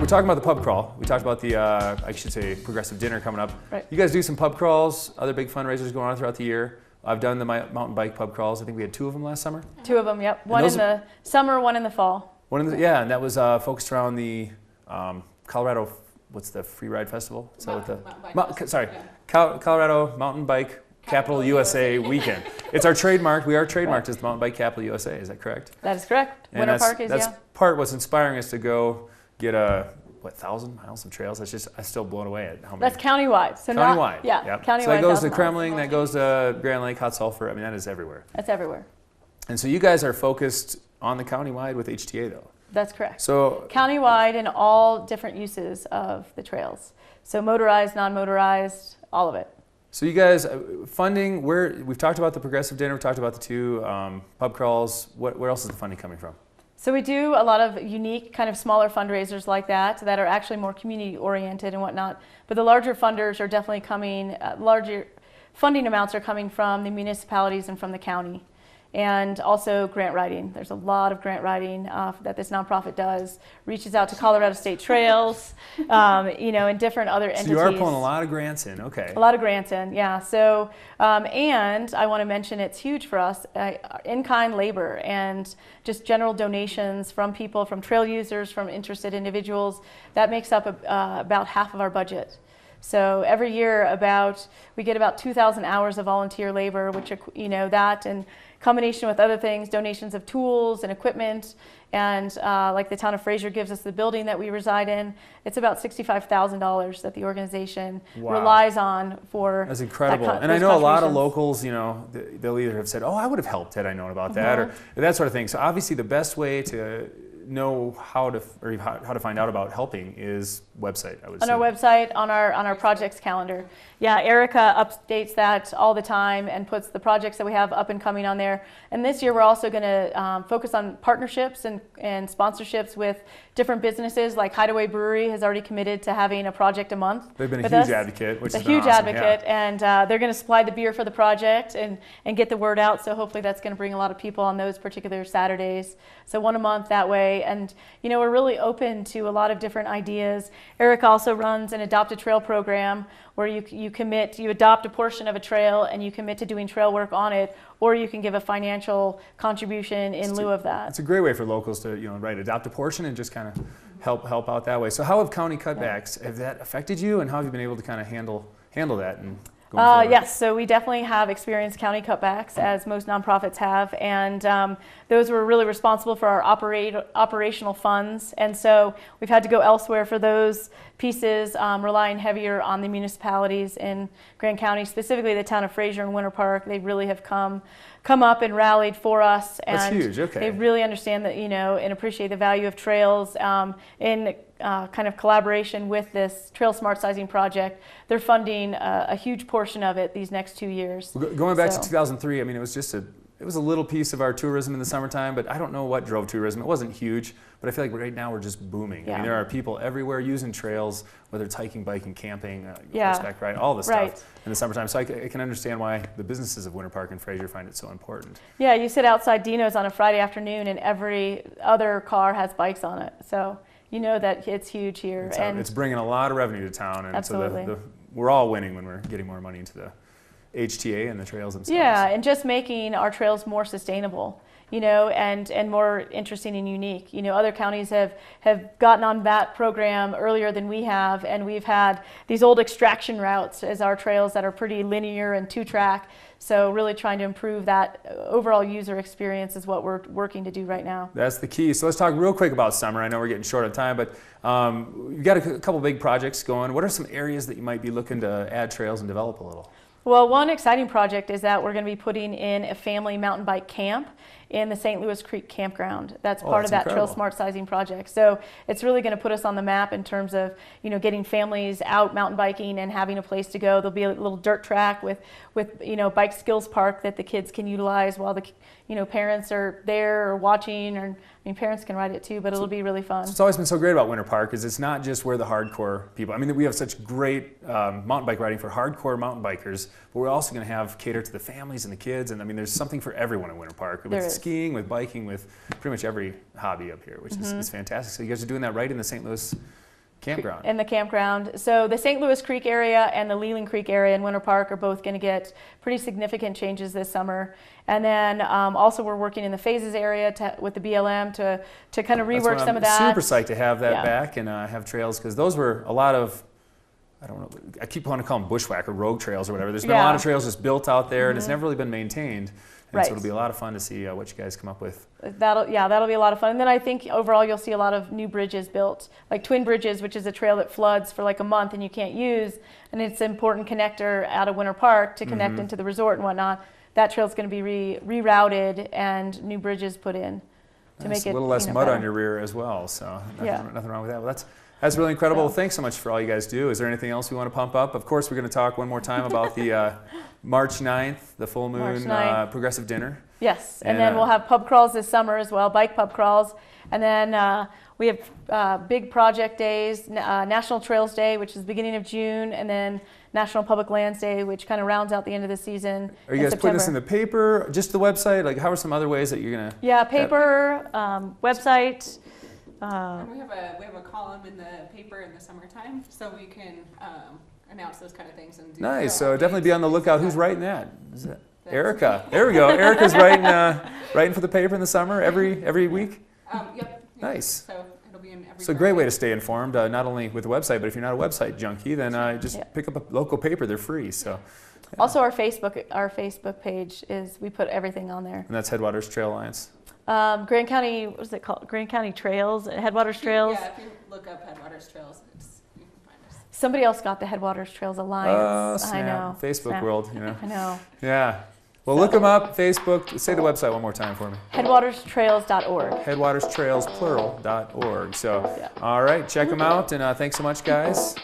we're talking about the pub crawl. We talked about the, I should say, progressive dinner coming up. Right. You guys do some pub crawls, other big fundraisers going on throughout the year. I've done the mountain bike pub crawls. I think we had 2 of them last summer. 2 of them, yep. One in the summer, one in the fall. Yeah, and that was focused around the Colorado, what's the free ride festival? Colorado Mountain Bike Capital USA weekend. It's our trademark. We are trademarked as the Mountain Bike Capital USA. Is that correct? That is correct. And Winter Park is, that's part what's inspiring us to go get 1,000 miles of trails. I'm still blown away at how many. That's countywide. So countywide. Yeah, yep. countywide. So that goes to 1,000 Kremling, that goes to Grand Lake, Hot Sulphur. I mean, that is everywhere. That's everywhere. And so you guys are focused on the countywide with HTA though. That's correct. So countywide and all different uses of the trails. So motorized, non-motorized, all of it. So you guys, funding, we've talked about the progressive dinner, we've talked about the 2 pub crawls. Where else is the funding coming from? So we do a lot of unique kind of smaller fundraisers like that are actually more community oriented and whatnot. But the larger funders are definitely coming, larger funding amounts are coming from the municipalities and from the county. And also grant writing. There's a lot of grant writing that this nonprofit does. Reaches out to Colorado State Trails, and different other entities. So you are pulling a lot of grants in, okay. A lot of grants in, yeah. So, and I want to mention it's huge for us, in-kind labor and just general donations from people, from trail users, from interested individuals. That makes up about half of our budget. So every year we get about 2,000 hours of volunteer labor, which, that and combination with other things, donations of tools and equipment, and like the town of Fraser gives us the building that we reside in. It's about $65,000 that the organization relies on for. That's incredible. And I know a lot of locals, they'll either have said, oh, I would have helped had I known about that, or that sort of thing. So obviously the best way to know how to find out about helping is website, I would say. On our website, on our projects calendar. Yeah, Erica updates that all the time and puts the projects that we have up and coming on there. And this year we're also going to focus on partnerships and sponsorships with different businesses. Like Hideaway Brewery has already committed to having a project a month. They've been a huge advocate, which is a huge awesome, advocate, and they're going to supply the beer for the project and get the word out. So hopefully that's going to bring a lot of people on those particular Saturdays. So 1 a month that way, and we're really open to a lot of different ideas. Eric also runs an Adopt a Trail program where you adopt a portion of a trail and you commit to doing trail work on it, or you can give a financial contribution in lieu of that. It's a great way for locals to adopt a portion and just kind of help out that way. So how have county cutbacks, have that affected you, and how have you been able to kind of handle that and yes, so we definitely have experienced county cutbacks, as most nonprofits have, and those were really responsible for our operational funds, and so we've had to go elsewhere for those pieces, relying heavier on the municipalities in Grand County, specifically the town of Fraser and Winter Park. They really have come up and rallied for us, and that's huge. Okay. They really understand that, and appreciate the value of trails. In kind of collaboration with this Trail Smart Sizing project, they're funding a huge portion of it these next 2 years. Going back to 2003, I mean, it was a little piece of our tourism in the summertime, but I don't know what drove tourism. It wasn't huge, but I feel like right now we're just booming. Yeah. I mean, there are people everywhere using trails, whether it's hiking, biking, camping, horseback ride, all this stuff in the summertime. So I can understand why the businesses of Winter Park and Fraser find it so important. Yeah, you sit outside Dino's on a Friday afternoon and every other car has bikes on it. So you know that it's huge here. It's bringing a lot of revenue to town. And absolutely. So we're all winning when we're getting more money into the HTA and the trails themselves. Yeah, and just making our trails more sustainable, and more interesting and unique. Other counties have gotten on that program earlier than we have, and we've had these old extraction routes as our trails that are pretty linear and 2-track. So really trying to improve that overall user experience is what we're working to do right now. That's the key. So let's talk real quick about summer. I know we're getting short on time, but you've got a couple big projects going. What are some areas that you might be looking to add trails and develop a little? Well, one exciting project is that we're going to be putting in a family mountain bike camp in the St. Louis Creek campground. That's part of that incredible. Trail Smart Sizing project. So it's really going to put us on the map in terms of, getting families out mountain biking and having a place to go. There'll be a little dirt track with bike skills park that the kids can utilize while the parents are there or watching, or parents can ride it too, but it'll be really fun. It's always been so great about Winter Park is it's not just where the hardcore people, we have such great mountain bike riding for hardcore mountain bikers, but we're also going to have cater to the families and the kids, and there's something for everyone in Winter Park, with skiing, with biking, with pretty much every hobby up here, which is fantastic. So you guys are doing that right in the St. Louis campground. In the campground. So the St. Louis Creek area and the Leland Creek area in Winter Park are both going to get pretty significant changes this summer. And then also we're working in the Phases area with the BLM to kind of rework some of that. I'm super psyched to have that back and have trails, because those were a lot of, I don't know, I keep wanting to call them bushwhack or rogue trails or whatever. There's been a lot of trails just built out there, and it's never really been maintained. And so it'll be a lot of fun to see what you guys come up with. That'll be a lot of fun. And then I think overall you'll see a lot of new bridges built, like Twin Bridges, which is a trail that floods for like a month and you can't use, and it's an important connector out of Winter Park to connect into the resort and whatnot. That trail's going to be rerouted and new bridges put in to make it a little less mud better on your rear as well. So nothing wrong with that. Well, that's really incredible. Well, thanks so much for all you guys do. Is there anything else we want to pump up? Of course, we're going to talk one more time about the March 9th, the full moon progressive dinner. Yes, and then we'll have pub crawls this summer as well, bike pub crawls. And then we have big project days, National Trails Day, which is the beginning of June, and then National Public Lands Day, which kind of rounds out the end of the season. Are you guys putting this in the paper, just the website? Like, how are some other ways that you're going to? Yeah, paper, website. And we have a column in the paper in the summertime, so we can announce those kind of things. And do nice. So definitely be on the lookout. Who's writing that? Is that Erica? There we go. Erica's writing for the paper in the summer every week. Yep. Nice. So it'll be in every. So a great way to stay informed, not only with the website, but if you're not a website junkie, then just pick up a local paper. They're free. So. Yeah. Also, our Facebook page we put everything on there. And that's Headwaters Trail Alliance. Grand County, what is it called? Grand County Trails, Headwaters Trails. Yeah, if you look up Headwaters Trails, you can find us. Somebody else got the Headwaters Trails Alliance. Snap. I know. Facebook world, you know. I know. Yeah. Well, look them up, Facebook. Say the website one more time for me. Headwaterstrails.org. Headwaterstrails, plural.org. So, all right, check them out, and thanks so much, guys.